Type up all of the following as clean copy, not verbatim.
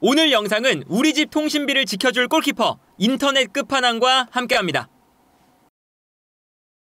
오늘 영상은 우리 집 통신비를 지켜줄 골키퍼 인터넷 끝판왕과 함께합니다.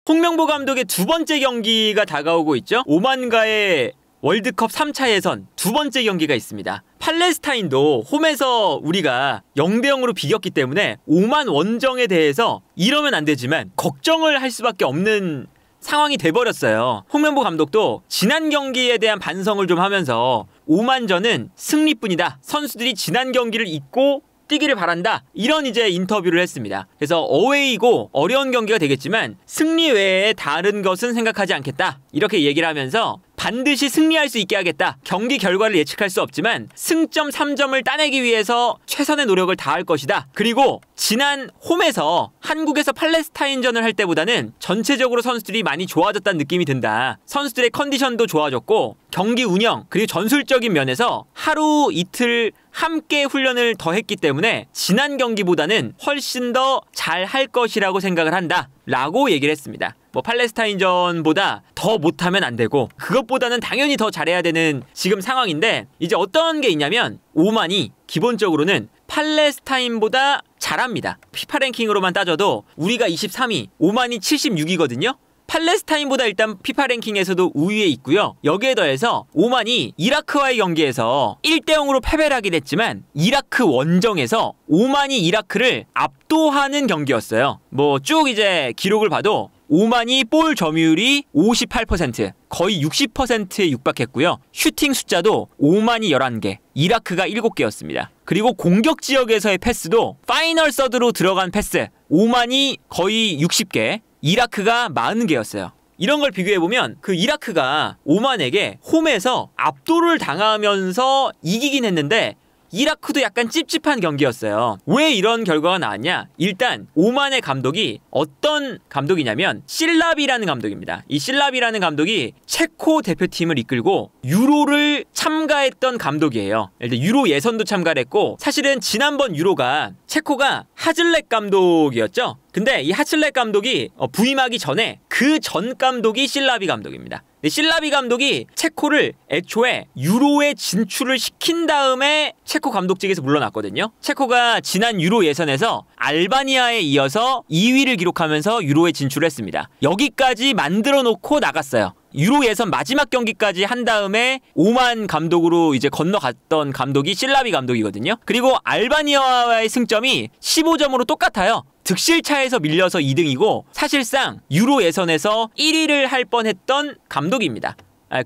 홍명보 감독의 두 번째 경기가 다가오고 있죠. 오만과의 월드컵 3차 예선 두 번째 경기가 있습니다. 팔레스타인도 홈에서 우리가 0대0으로 비겼기 때문에 오만 원정에 대해서 이러면 안 되지만 걱정을 할 수밖에 없는 상황이 돼버렸어요. 홍명보 감독도 지난 경기에 대한 반성을 좀 하면서 오만전은 승리뿐이다. 선수들이 지난 경기를 잊고 뛰기를 바란다. 이런 이제 인터뷰를 했습니다. 그래서 어웨이고 어려운 경기가 되겠지만 승리 외에 다른 것은 생각하지 않겠다. 이렇게 얘기를 하면서 반드시 승리할 수 있게 하겠다. 경기 결과를 예측할 수 없지만 승점 3점을 따내기 위해서 최선의 노력을 다할 것이다. 그리고 지난 홈에서 한국에서 팔레스타인전을 할 때보다는 전체적으로 선수들이 많이 좋아졌다는 느낌이 든다. 선수들의 컨디션도 좋아졌고 경기 운영 그리고 전술적인 면에서 하루 이틀 함께 훈련을 더 했기 때문에 지난 경기보다는 훨씬 더 잘할 것이라고 생각을 한다. 라고 얘기를 했습니다. 팔레스타인전보다 더 못하면 안 되고 그것보다는 당연히 더 잘해야 되는 지금 상황인데 이제 어떤 게 있냐면 오만이 기본적으로는 팔레스타인보다 잘합니다. 피파 랭킹으로만 따져도 우리가 23위, 오만이 76위거든요. 팔레스타인보다 일단 피파 랭킹에서도 우위에 있고요. 여기에 더해서 오만이 이라크와의 경기에서 1대0으로 패배를 하긴 했지만 이라크 원정에서 오만이 이라크를 압도하는 경기였어요. 쭉 이제 기록을 봐도 오만이 볼 점유율이 58%, 거의 60%에 육박했고요. 슈팅 숫자도 오만이 11개, 이라크가 7개였습니다. 그리고 공격 지역에서의 패스도 파이널 서드로 들어간 패스, 오만이 거의 60개, 이라크가 40개였어요. 이런 걸 비교해보면 그 이라크가 오만에게 홈에서 압도를 당하면서 이기긴 했는데 이라크도 약간 찝찝한 경기였어요. 왜 이런 결과가 나왔냐? 일단 오만의 감독이 어떤 감독이냐면 실라비라는 감독입니다. 이 실라비라는 감독이 체코 대표팀을 이끌고 유로를 참가했던 감독이에요. 일단 유로 예선도 참가를 했고 사실은 지난번 유로가 체코가 하즐렉 감독이었죠. 근데 이 하즐렉 감독이 부임하기 전에 그 전 감독이 실라비 감독입니다. 실라비 감독이 체코를 애초에 유로에 진출을 시킨 다음에 체코 감독직에서 물러났거든요. 체코가 지난 유로 예선에서 알바니아에 이어서 2위를 기록하면서 유로에 진출했습니다. 여기까지 만들어 놓고 나갔어요. 유로 예선 마지막 경기까지 한 다음에 오만 감독으로 이제 건너갔던 감독이 실라비 감독이거든요. 그리고 알바니아와의 승점이 15점으로 똑같아요. 득실차에서 밀려서 2등이고 사실상 유로 예선에서 1위를 할 뻔했던 감독입니다.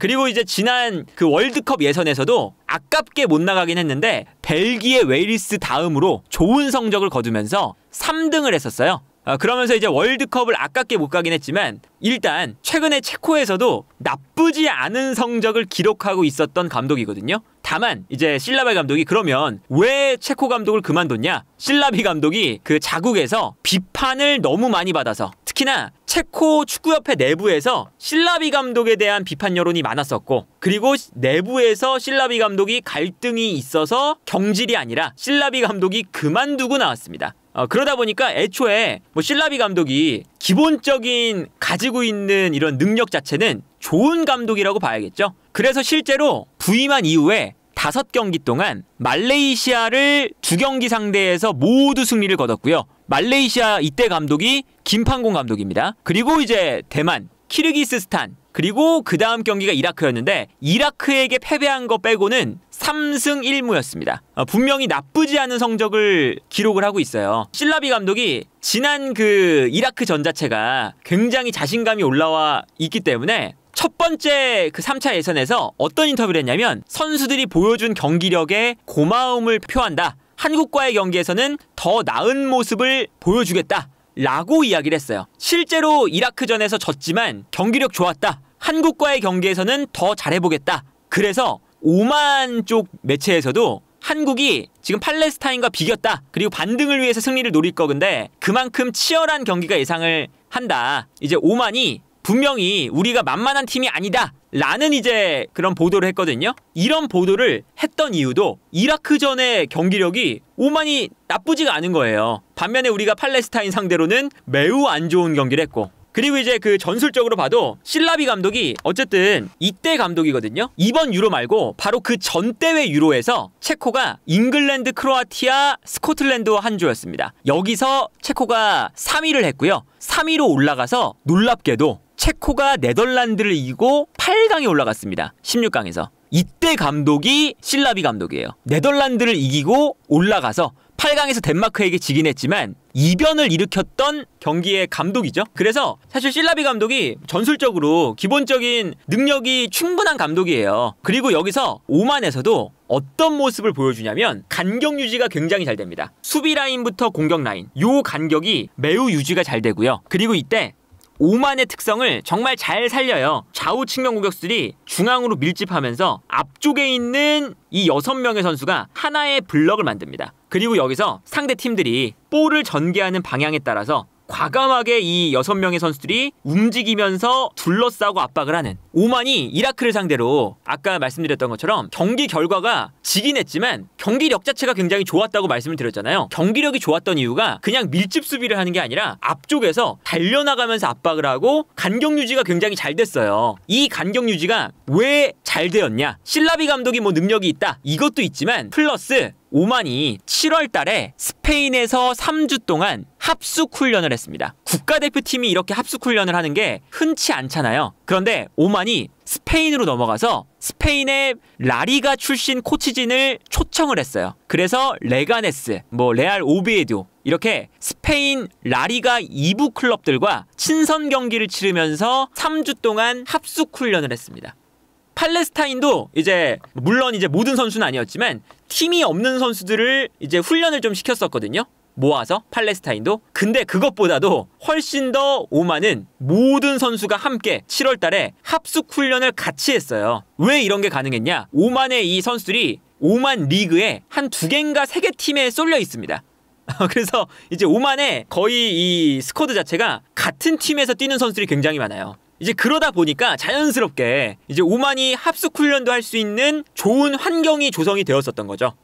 그리고 이제 지난 그 월드컵 예선에서도 아깝게 못 나가긴 했는데 벨기에, 웨일스 다음으로 좋은 성적을 거두면서 3등을 했었어요. 그러면서 이제 월드컵을 아깝게 못 가긴 했지만 일단 최근에 체코에서도 나쁘지 않은 성적을 기록하고 있었던 감독이거든요. 다만 이제 실라비 감독이 그러면 왜 체코 감독을 그만뒀냐? 실라비 감독이 그 자국에서 비판을 너무 많이 받아서 특히나 체코 축구협회 내부에서 실라비 감독에 대한 비판 여론이 많았었고 그리고 내부에서 실라비 감독이 갈등이 있어서 경질이 아니라 실라비 감독이 그만두고 나왔습니다. 그러다 보니까 애초에 실라비 감독이 기본적인 가지고 있는 이런 능력 자체는 좋은 감독이라고 봐야겠죠. 그래서 실제로 부임한 이후에 5경기 동안 말레이시아를 2경기 상대해서 모두 승리를 거뒀고요. 말레이시아 이때 감독이 김판공 감독입니다. 그리고 이제 대만, 키르기스스탄 그리고 그 다음 경기가 이라크였는데 이라크에게 패배한 거 빼고는 3승 1무였습니다. 분명히 나쁘지 않은 성적을 기록을 하고 있어요. 실라비 감독이 지난 그 이라크 전 자체가 굉장히 자신감이 올라와 있기 때문에 첫 번째 그 3차 예선에서 어떤 인터뷰를 했냐면 선수들이 보여준 경기력에 고마움을 표한다. 한국과의 경기에서는 더 나은 모습을 보여주겠다. 라고 이야기를 했어요. 실제로 이라크전에서 졌지만 경기력 좋았다. 한국과의 경기에서는 더 잘해보겠다. 그래서 오만 쪽 매체에서도 한국이 지금 팔레스타인과 비겼다. 그리고 반등을 위해서 승리를 노릴 거근데 그만큼 치열한 경기가 예상을 한다. 이제 오만이 분명히 우리가 만만한 팀이 아니다. 라는 이제 그런 보도를 했거든요. 이런 보도를 했던 이유도 이라크전의 경기력이 오만이 나쁘지가 않은 거예요. 반면에 우리가 팔레스타인 상대로는 매우 안 좋은 경기를 했고 그리고 이제 그 전술적으로 봐도 실라비 감독이 어쨌든 이때 감독이거든요. 이번 유로 말고 바로 그 전 대회 유로에서 체코가 잉글랜드, 크로아티아, 스코틀랜드와 한 조였습니다. 여기서 체코가 3위를 했고요. 3위로 올라가서 놀랍게도 체코가 네덜란드를 이기고 8강에 올라갔습니다. 16강에서. 이때 감독이 실라비 감독이에요. 네덜란드를 이기고 올라가서 8강에서 덴마크에게 지긴 했지만 이변을 일으켰던 경기의 감독이죠. 그래서 사실 실라비 감독이 전술적으로 기본적인 능력이 충분한 감독이에요. 그리고 여기서 오만에서도 어떤 모습을 보여주냐면 간격 유지가 굉장히 잘 됩니다. 수비 라인부터 공격 라인, 요 간격이 매우 유지가 잘 되고요. 그리고 이때 오만의 특성을 정말 잘 살려요. 좌우 측면 공격수들이 중앙으로 밀집하면서 앞쪽에 있는 이 6명의 선수가 하나의 블럭을 만듭니다. 그리고 여기서 상대 팀들이 볼을 전개하는 방향에 따라서 과감하게 이 6명의 선수들이 움직이면서 둘러싸고 압박을 하는, 오만이 이라크를 상대로 아까 말씀드렸던 것처럼 경기 결과가 지긴 했지만 경기력 자체가 굉장히 좋았다고 말씀을 드렸잖아요. 경기력이 좋았던 이유가 그냥 밀집 수비를 하는 게 아니라 앞쪽에서 달려나가면서 압박을 하고 간격 유지가 굉장히 잘 됐어요. 이 간격 유지가 왜 잘 되었냐? 실라비 감독이 뭐 능력이 있다, 이것도 있지만 플러스 오만이 7월 달에 스페인에서 3주 동안 합숙 훈련을 했습니다. 국가대표팀이 이렇게 합숙 훈련을 하는 게 흔치 않잖아요. 그런데 오만이 스페인으로 넘어가서 스페인의 라리가 출신 코치진을 초청을 했어요. 그래서 레가네스, 레알 오비에도 이렇게 스페인 라리가 2부 클럽들과 친선 경기를 치르면서 3주 동안 합숙 훈련을 했습니다. 팔레스타인도 물론 모든 선수는 아니었지만 팀이 없는 선수들을 훈련을 좀 시켰었거든요. 모아서 팔레스타인도. 근데 그것보다도 훨씬 더 오만은 모든 선수가 함께 7월 달에 합숙 훈련을 같이 했어요. 왜 이런 게 가능했냐? 오만의 이 선수들이 오만 리그에 한 2개인가 3개 팀에 쏠려 있습니다. 그래서 오만의 거의 이 스쿼드 자체가 같은 팀에서 뛰는 선수들이 굉장히 많아요. 그러다 보니까 자연스럽게 오만이 합숙 훈련도 할 수 있는 좋은 환경이 조성이 되었었던 거죠.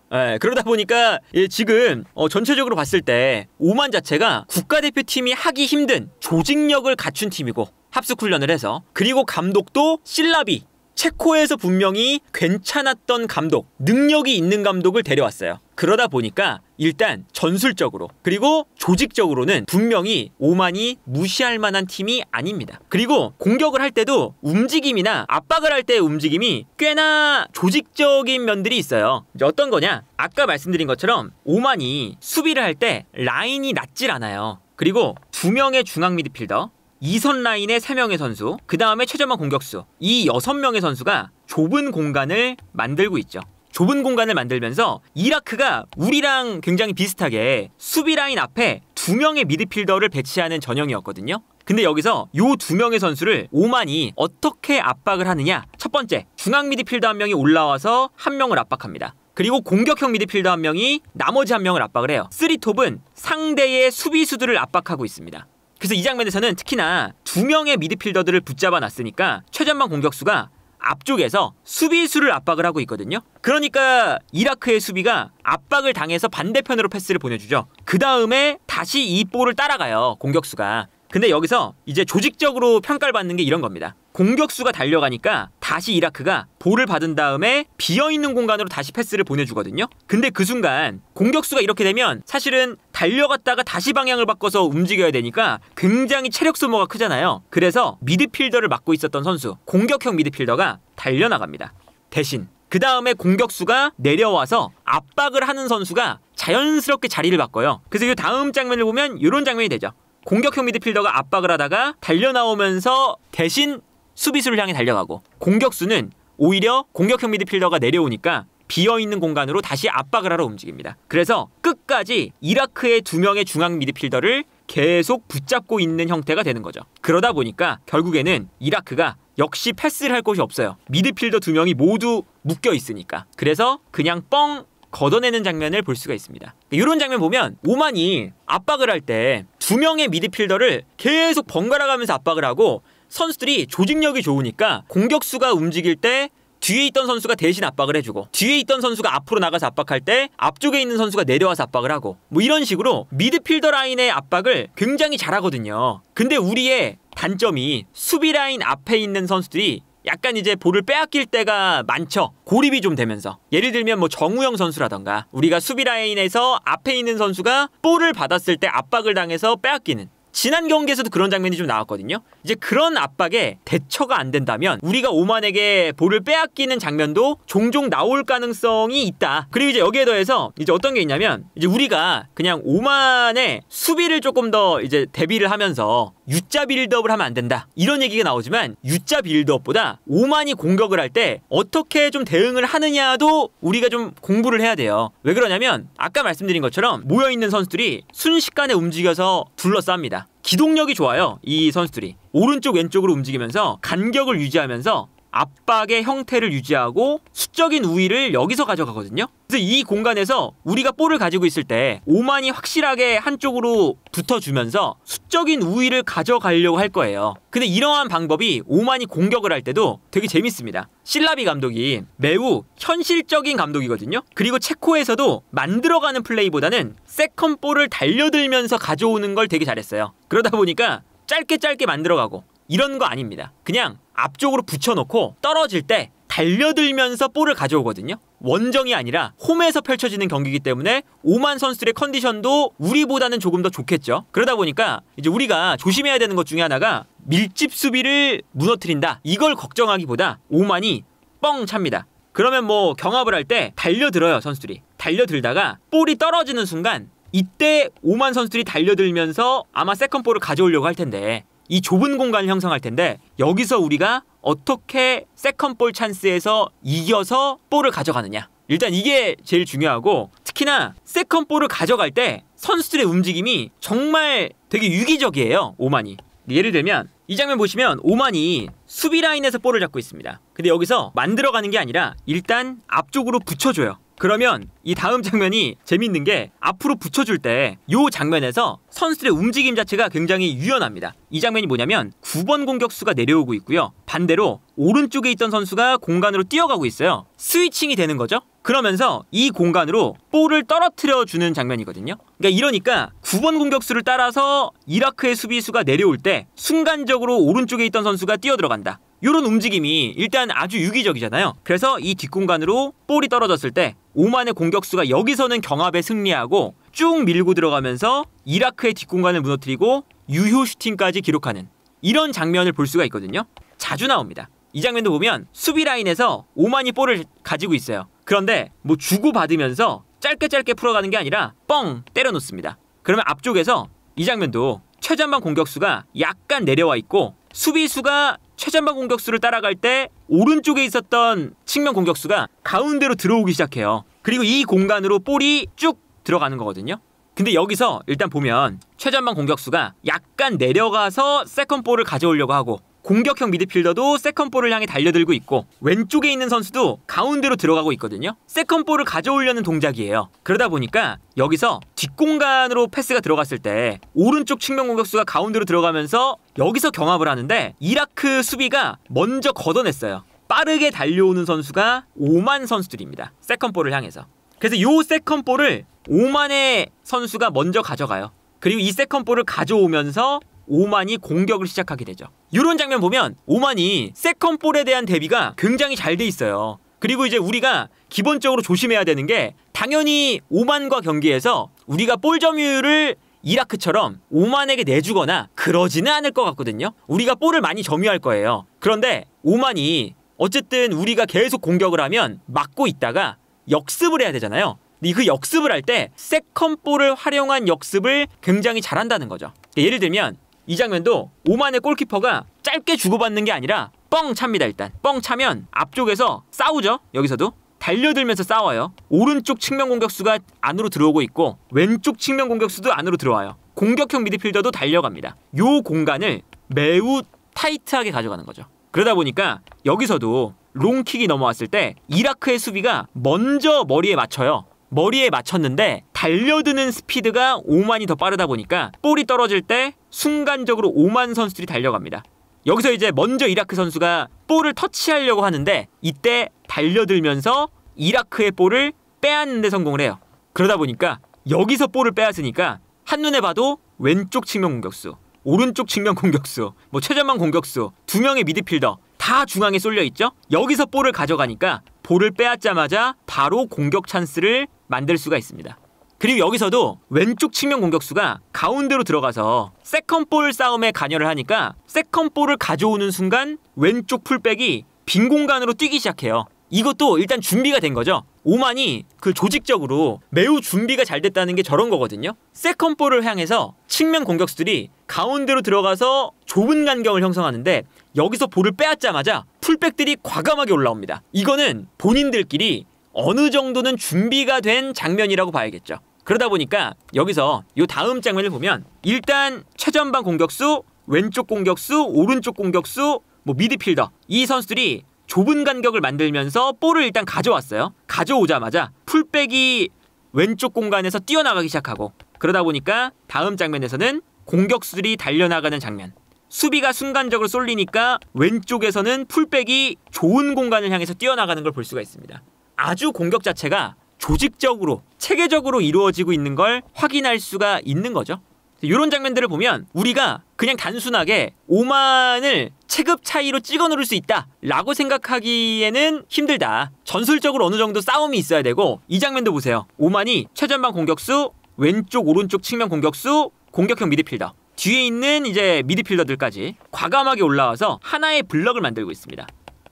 그러다 보니까 지금 전체적으로 봤을 때 오만 자체가 국가대표팀이 하기 힘든 조직력을 갖춘 팀이고, 합숙 훈련을 해서, 그리고 감독도 실라비, 체코에서 분명히 괜찮았던 감독, 능력이 있는 감독을 데려왔어요. 그러다 보니까 일단 전술적으로 그리고 조직적으로는 분명히 오만이 무시할 만한 팀이 아닙니다. 그리고 공격을 할 때도 움직임이나 압박을 할 때의 움직임이 꽤나 조직적인 면들이 있어요. 어떤 거냐? 아까 말씀드린 것처럼 오만이 수비를 할 때 라인이 낮질 않아요. 그리고 2명의 중앙 미드필더, 2선 라인에 3명의 선수, 그 다음에 최전방 공격수, 이 6명의 선수가 좁은 공간을 만들고 있죠. 좁은 공간을 만들면서 이라크가 우리랑 굉장히 비슷하게 수비 라인 앞에 2명의 미드필더를 배치하는 전형이었거든요. 근데 여기서 요 2명의 선수를 오만이 어떻게 압박을 하느냐? 첫 번째, 중앙 미드필더 1명이 올라와서 1명을 압박합니다. 그리고 공격형 미드필더 1명이 나머지 1명을 압박을 해요. 3톱은 상대의 수비수들을 압박하고 있습니다. 그래서 이 장면에서는 특히나 2명의 미드필더들을 붙잡아 놨으니까 최전방 공격수가 앞쪽에서 수비수를 압박을 하고 있거든요. 그러니까 이라크의 수비가 압박을 당해서 반대편으로 패스를 보내주죠. 그 다음에 다시 이 볼을 따라가요, 공격수가. 근데 여기서 조직적으로 평가를 받는 게 이런 겁니다. 공격수가 달려가니까 다시 이라크가 볼을 받은 다음에 비어있는 공간으로 다시 패스를 보내주거든요. 근데 그 순간 공격수가 이렇게 되면 사실은 달려갔다가 다시 방향을 바꿔서 움직여야 되니까 굉장히 체력 소모가 크잖아요. 그래서 미드필더를 맡고 있었던 선수, 공격형 미드필더가 달려나갑니다. 대신 그 다음에 공격수가 내려와서 압박을 하는 선수가 자연스럽게 자리를 바꿔요. 그래서 이 다음 장면을 보면 이런 장면이 되죠. 공격형 미드필더가 압박을 하다가 달려나오면서 대신 수비수를 향해 달려가고, 공격수는 오히려 공격형 미드필더가 내려오니까 비어있는 공간으로 다시 압박을 하러 움직입니다. 그래서 끝까지 이라크의 2명의 중앙 미드필더를 계속 붙잡고 있는 형태가 되는 거죠. 그러다 보니까 결국에는 이라크가 역시 패스를 할 곳이 없어요. 미드필더 2명이 모두 묶여 있으니까. 그래서 그냥 뻥 걷어내는 장면을 볼 수가 있습니다. 이런 장면 보면 오만이 압박을 할 때 2명의 미드필더를 계속 번갈아 가면서 압박을 하고, 선수들이 조직력이 좋으니까 공격수가 움직일 때 뒤에 있던 선수가 대신 압박을 해주고, 뒤에 있던 선수가 앞으로 나가서 압박할 때 앞쪽에 있는 선수가 내려와서 압박을 하고, 이런 식으로 미드필더 라인의 압박을 굉장히 잘하거든요. 근데 우리의 단점이 수비 라인 앞에 있는 선수들이 약간 이제 볼을 빼앗길 때가 많죠. 고립이 좀 되면서. 예를 들면 뭐 정우영 선수라던가 우리가 수비 라인에서 앞에 있는 선수가 볼을 받았을 때 압박을 당해서 빼앗기는, 지난 경기에서도 그런 장면이 좀 나왔거든요. 이제 그런 압박에 대처가 안 된다면 우리가 오만에게 볼을 빼앗기는 장면도 종종 나올 가능성이 있다. 그리고 이제 여기에 더해서 이제 어떤 게 있냐면, 이제 우리가 그냥 오만의 수비를 조금 더 이제 대비를 하면서 U자 빌드업을 하면 안 된다, 이런 얘기가 나오지만, U자 빌드업보다 오만이 공격을 할 때 어떻게 좀 대응을 하느냐도 우리가 좀 공부를 해야 돼요. 왜 그러냐면 아까 말씀드린 것처럼 모여있는 선수들이 순식간에 움직여서 둘러쌉니다. 기동력이 좋아요. 이 선수들이 오른쪽 왼쪽으로 움직이면서 간격을 유지하면서 압박의 형태를 유지하고 수적인 우위를 여기서 가져가거든요. 그래서 이 공간에서 우리가 볼을 가지고 있을 때 오만이 확실하게 한쪽으로 붙어주면서 수적인 우위를 가져가려고 할 거예요. 근데 이러한 방법이 오만이 공격을 할 때도 되게 재밌습니다. 실라비 감독이 매우 현실적인 감독이거든요. 그리고 체코에서도 만들어가는 플레이보다는 세컨볼을 달려들면서 가져오는 걸 되게 잘했어요. 그러다 보니까 짧게 만들어가고 이런 거 아닙니다. 그냥 앞쪽으로 붙여놓고 떨어질 때 달려들면서 볼을 가져오거든요. 원정이 아니라 홈에서 펼쳐지는 경기이기 때문에 오만 선수들의 컨디션도 우리보다는 조금 더 좋겠죠. 그러다 보니까 이제 우리가 조심해야 되는 것 중에 하나가 밀집 수비를 무너뜨린다, 이걸 걱정하기보다 오만이 뻥 찹니다. 그러면 뭐 경합을 할 때 달려들어요. 선수들이 달려들다가 볼이 떨어지는 순간, 이때 오만 선수들이 달려들면서 아마 세컨볼을 가져오려고 할 텐데, 이 좁은 공간을 형성할 텐데, 여기서 우리가 어떻게 세컨볼 찬스에서 이겨서 볼을 가져가느냐, 일단 이게 제일 중요하고, 특히나 세컨볼을 가져갈 때 선수들의 움직임이 정말 되게 유기적이에요. 오만이. 예를 들면 이 장면 보시면 오만이 수비 라인에서 볼을 잡고 있습니다. 근데 여기서 만들어가는 게 아니라 일단 앞쪽으로 붙여줘요. 그러면 이 다음 장면이 재밌는 게, 앞으로 붙여줄 때 이 장면에서 선수들의 움직임 자체가 굉장히 유연합니다. 이 장면이 뭐냐면 9번 공격수가 내려오고 있고요. 반대로 오른쪽에 있던 선수가 공간으로 뛰어가고 있어요. 스위칭이 되는 거죠. 그러면서 이 공간으로 볼을 떨어뜨려 주는 장면이거든요. 그러니까 이러니까 9번 공격수를 따라서 이라크의 수비수가 내려올 때 순간적으로 오른쪽에 있던 선수가 뛰어들어간다. 이런 움직임이 일단 아주 유기적이잖아요. 그래서 이 뒷공간으로 볼이 떨어졌을 때 오만의 공격수가 여기서는 경합에 승리하고 쭉 밀고 들어가면서 이라크의 뒷공간을 무너뜨리고 유효 슈팅까지 기록하는 이런 장면을 볼 수가 있거든요. 자주 나옵니다. 이 장면도 보면 수비 라인에서 오만이 볼을 가지고 있어요. 그런데 뭐 주고받으면서 짧게 풀어가는 게 아니라 뻥 때려놓습니다. 그러면 앞쪽에서 이 장면도 최전방 공격수가 약간 내려와 있고, 수비수가 최전방 공격수를 따라갈 때 오른쪽에 있었던 측면 공격수가 가운데로 들어오기 시작해요. 그리고 이 공간으로 볼이 쭉 들어가는 거거든요. 근데 여기서 일단 보면 최전방 공격수가 약간 내려가서 세컨볼을 가져오려고 하고, 공격형 미드필더도 세컨볼을 향해 달려들고 있고, 왼쪽에 있는 선수도 가운데로 들어가고 있거든요. 세컨볼을 가져오려는 동작이에요. 그러다 보니까 여기서 뒷공간으로 패스가 들어갔을 때 오른쪽 측면 공격수가 가운데로 들어가면서 여기서 경합을 하는데, 이라크 수비가 먼저 걷어냈어요. 빠르게 달려오는 선수가 오만 선수들입니다. 세컨볼을 향해서. 그래서 이 세컨볼을 오만의 선수가 먼저 가져가요. 그리고 이 세컨볼을 가져오면서 오만이 공격을 시작하게 되죠. 이런 장면 보면 오만이 세컨볼에 대한 대비가 굉장히 잘 돼 있어요. 그리고 이제 우리가 기본적으로 조심해야 되는 게, 당연히 오만과 경기에서 우리가 볼 점유율을 이라크처럼 오만에게 내주거나 그러지는 않을 것 같거든요. 우리가 볼을 많이 점유할 거예요. 그런데 오만이 어쨌든 우리가 계속 공격을 하면 막고 있다가 역습을 해야 되잖아요. 근데 그 역습을 할 때 세컨볼을 활용한 역습을 굉장히 잘한다는 거죠. 예를 들면 이 장면도 오만의 골키퍼가 짧게 주고받는 게 아니라 뻥 찹니다. 일단 뻥 차면 앞쪽에서 싸우죠. 여기서도 달려들면서 싸워요. 오른쪽 측면 공격수가 안으로 들어오고 있고 왼쪽 측면 공격수도 안으로 들어와요. 공격형 미드필더도 달려갑니다. 요 공간을 매우 타이트하게 가져가는 거죠. 그러다 보니까 여기서도 롱킥이 넘어왔을 때 이라크의 수비가 먼저 머리에 맞춰요. 머리에 맞췄는데 달려드는 스피드가 오만이 더 빠르다 보니까 볼이 떨어질 때 순간적으로 오만 선수들이 달려갑니다. 여기서 이제 먼저 이라크 선수가 볼을 터치하려고 하는데 이때 달려들면서 이라크의 볼을 빼앗는 데 성공을 해요. 그러다 보니까 여기서 볼을 빼앗으니까 한눈에 봐도 왼쪽 측면 공격수, 오른쪽 측면 공격수, 뭐 최전방 공격수, 2명의 미드필더 다 중앙에 쏠려 있죠. 여기서 볼을 가져가니까 볼을 빼앗자마자 바로 공격 찬스를 만들 수가 있습니다. 그리고 여기서도 왼쪽 측면 공격수가 가운데로 들어가서 세컨볼 싸움에 관여를 하니까 세컨볼을 가져오는 순간 왼쪽 풀백이 빈 공간으로 뛰기 시작해요. 이것도 일단 준비가 된 거죠. 오만이 그 조직적으로 매우 준비가 잘 됐다는 게 저런 거거든요. 세컨볼을 향해서 측면 공격수들이 가운데로 들어가서 좁은 간격을 형성하는데 여기서 볼을 빼앗자마자 풀백들이 과감하게 올라옵니다. 이거는 본인들끼리 어느 정도는 준비가 된 장면이라고 봐야겠죠. 그러다 보니까 여기서 이 다음 장면을 보면 일단 최전방 공격수, 왼쪽 공격수, 오른쪽 공격수, 뭐 미드필더 이 선수들이 좁은 간격을 만들면서 볼을 일단 가져왔어요. 가져오자마자 풀백이 왼쪽 공간에서 뛰어나가기 시작하고 그러다 보니까 다음 장면에서는 공격수들이 달려나가는 장면. 수비가 순간적으로 쏠리니까 왼쪽에서는 풀백이 좋은 공간을 향해서 뛰어나가는 걸 볼 수가 있습니다. 아주 공격 자체가 조직적으로, 체계적으로 이루어지고 있는 걸 확인할 수가 있는 거죠. 이런 장면들을 보면 우리가 그냥 단순하게 오만을 체급 차이로 찍어 누를 수 있다 라고 생각하기에는 힘들다. 전술적으로 어느 정도 싸움이 있어야 되고 이 장면도 보세요. 오만이 최전방 공격수, 왼쪽 오른쪽 측면 공격수, 공격형 미드필더 뒤에 있는 이제 미드필더들까지 과감하게 올라와서 하나의 블럭을 만들고 있습니다.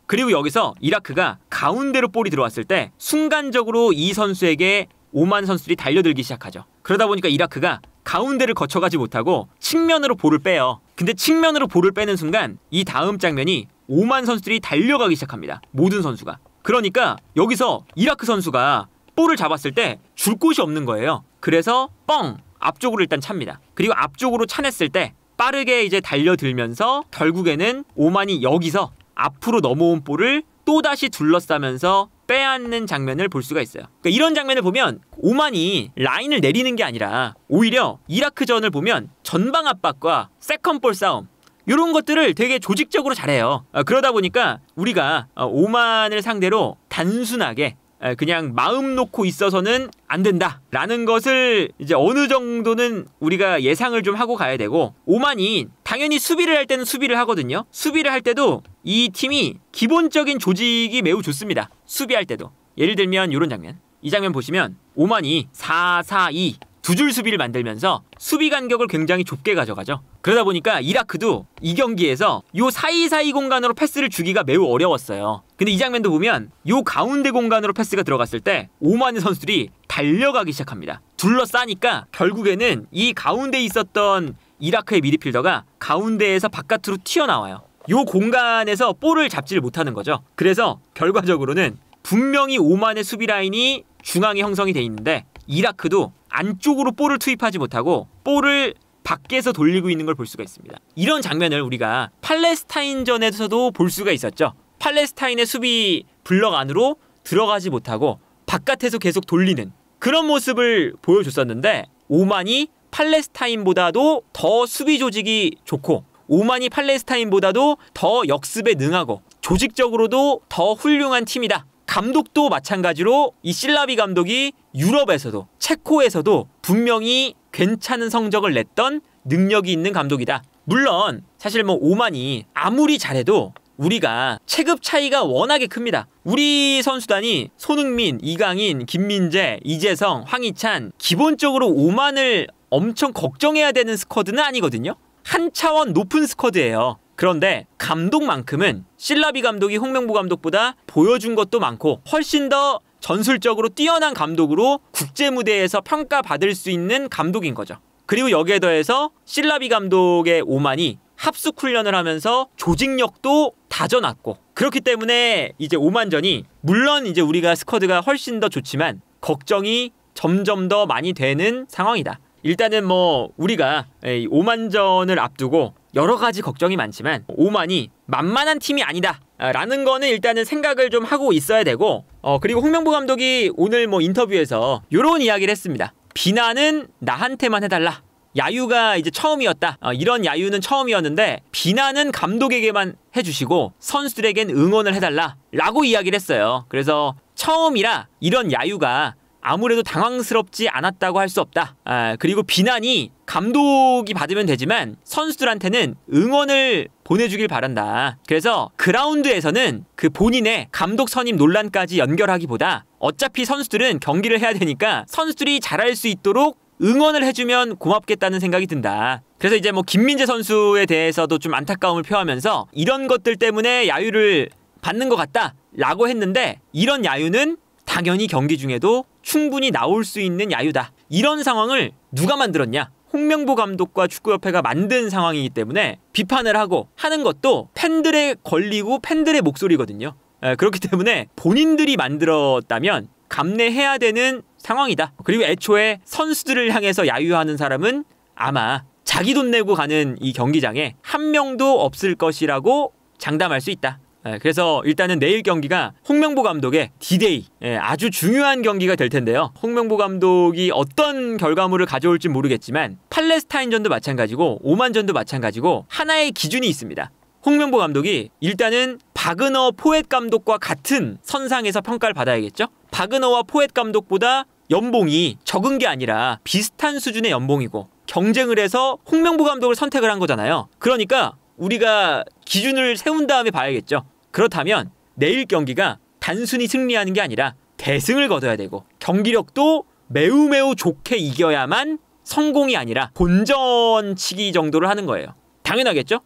그리고 여기서 이라크가 가운데로 볼이 들어왔을 때 순간적으로 이 선수에게 오만 선수들이 달려들기 시작하죠. 그러다 보니까 이라크가 가운데를 거쳐가지 못하고 측면으로 볼을 빼요. 근데 측면으로 볼을 빼는 순간 이 다음 장면이 오만 선수들이 달려가기 시작합니다. 모든 선수가. 그러니까 여기서 이라크 선수가 볼을 잡았을 때 줄 곳이 없는 거예요. 그래서 뻥! 앞쪽으로 일단 찹니다. 그리고 앞쪽으로 차냈을 때 빠르게 이제 달려들면서 결국에는 오만이 여기서 앞으로 넘어온 볼을 또다시 둘러싸면서 빼앗는 장면을 볼 수가 있어요. 그러니까 이런 장면을 보면 오만이 라인을 내리는 게 아니라 오히려 이라크전을 보면 전방 압박과 세컨볼 싸움 이런 것들을 되게 조직적으로 잘해요. 그러다 보니까 우리가 오만을 상대로 단순하게 그냥 마음 놓고 있어서는 안 된다라는 것을 이제 어느 정도는 우리가 예상을 좀 하고 가야 되고 오만이 당연히 수비를 할 때는 수비를 하거든요. 수비를 할 때도 이 팀이 기본적인 조직이 매우 좋습니다. 수비할 때도. 예를 들면 이런 장면. 이 장면 보시면 오만이 4-4-2 두 줄 수비를 만들면서 수비 간격을 굉장히 좁게 가져가죠. 그러다 보니까 이라크도 이 경기에서 요 사이사이 공간으로 패스를 주기가 매우 어려웠어요. 근데 이 장면도 보면 요 가운데 공간으로 패스가 들어갔을 때 오만의 선수들이 달려가기 시작합니다. 둘러싸니까 결국에는 이 가운데 있었던 이라크의 미드필더가 가운데에서 바깥으로 튀어나와요. 요 공간에서 볼을 잡지를 못하는 거죠. 그래서 결과적으로는 분명히 오만의 수비 라인이 중앙에 형성이 돼 있는데 이라크도 안쪽으로 볼을 투입하지 못하고 볼을 밖에서 돌리고 있는 걸 볼 수가 있습니다. 이런 장면을 우리가 팔레스타인전에서도 볼 수가 있었죠. 팔레스타인의 수비 블럭 안으로 들어가지 못하고 바깥에서 계속 돌리는 그런 모습을 보여줬었는데 오만이 팔레스타인보다도 더 수비 조직이 좋고 오만이 팔레스타인보다도 더 역습에 능하고 조직적으로도 더 훌륭한 팀이다. 감독도 마찬가지로 이 실라비 감독이 유럽에서도 체코에서도 분명히 괜찮은 성적을 냈던 능력이 있는 감독이다. 물론 사실 뭐 오만이 아무리 잘해도 우리가 체급 차이가 워낙에 큽니다. 우리 선수단이 손흥민, 이강인, 김민재, 이재성, 황희찬 기본적으로 오만을 엄청 걱정해야 되는 스쿼드는 아니거든요. 한 차원 높은 스쿼드예요. 그런데 감독만큼은 실라비 감독이 홍명보 감독보다 보여준 것도 많고 훨씬 더 전술적으로 뛰어난 감독으로 국제무대에서 평가받을 수 있는 감독인 거죠. 그리고 여기에 더해서 실라비 감독의 오만이 합숙 훈련을 하면서 조직력도 다져놨고 그렇기 때문에 이제 오만전이 물론 이제 우리가 스쿼드가 훨씬 더 좋지만 걱정이 점점 더 많이 되는 상황이다. 일단은 뭐 우리가 오만전을 앞두고 여러 가지 걱정이 많지만 오만이 만만한 팀이 아니다 라는 거는 일단은 생각을 좀 하고 있어야 되고 그리고 홍명보 감독이 오늘 뭐 인터뷰에서 이런 이야기를 했습니다. 비난은 나한테만 해달라. 야유가 이제 처음이었다. 이런 야유는 처음이었는데 비난은 감독에게만 해주시고 선수들에겐 응원을 해달라 라고 이야기를 했어요. 그래서 처음이라 이런 야유가 아무래도 당황스럽지 않았다고 할 수 없다. 그리고 비난이 감독이 받으면 되지만 선수들한테는 응원을 보내주길 바란다. 그래서 그라운드에서는 그 본인의 감독 선임 논란까지 연결하기보다 어차피 선수들은 경기를 해야 되니까 선수들이 잘할 수 있도록 응원을 해주면 고맙겠다는 생각이 든다. 그래서 이제 뭐 김민재 선수에 대해서도 좀 안타까움을 표하면서 이런 것들 때문에 야유를 받는 것 같다라고 했는데, 이런 야유는 당연히 경기 중에도 충분히 나올 수 있는 야유다. 이런 상황을 누가 만들었냐? 홍명보 감독과 축구협회가 만든 상황이기 때문에 비판을 하고 하는 것도 팬들의 권리고 팬들의 목소리거든요. 그렇기 때문에 본인들이 만들었다면 감내해야 되는 상황이다. 그리고 애초에 선수들을 향해서 야유하는 사람은 아마 자기 돈 내고 가는 이 경기장에 한 명도 없을 것이라고 장담할 수 있다. 그래서 일단은 내일 경기가 홍명보 감독의 D-Day, 아주 중요한 경기가 될 텐데요. 홍명보 감독이 어떤 결과물을 가져올지 모르겠지만 팔레스타인전도 마찬가지고 오만전도 마찬가지고 하나의 기준이 있습니다. 홍명보 감독이 일단은 바그너 포엣 감독과 같은 선상에서 평가를 받아야겠죠. 바그너와 포엣 감독보다 연봉이 적은 게 아니라 비슷한 수준의 연봉이고 경쟁을 해서 홍명보 감독을 선택을 한 거잖아요. 그러니까 우리가 기준을 세운 다음에 봐야겠죠. 그렇다면 내일 경기가 단순히 승리하는 게 아니라 대승을 거둬야 되고 경기력도 매우 좋게 이겨야만 성공이 아니라 본전치기 정도를 하는 거예요. 당연하겠죠?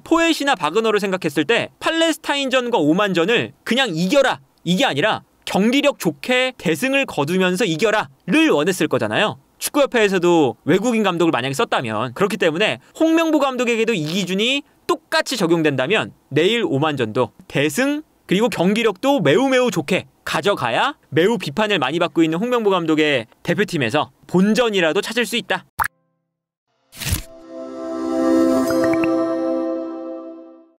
포엣이나 바그너를 생각했을 때 팔레스타인전과 오만전을 그냥 이겨라, 이게 아니라 경기력 좋게 대승을 거두면서 이겨라를 원했을 거잖아요. 축구협회에서도 외국인 감독을 만약에 썼다면. 그렇기 때문에 홍명보 감독에게도 이 기준이 똑같이 적용된다면 내일 오만전도 대승 그리고 경기력도 매우 좋게 가져가야 매우 비판을 많이 받고 있는 홍명보 감독의 대표팀에서 본전이라도 찾을 수 있다.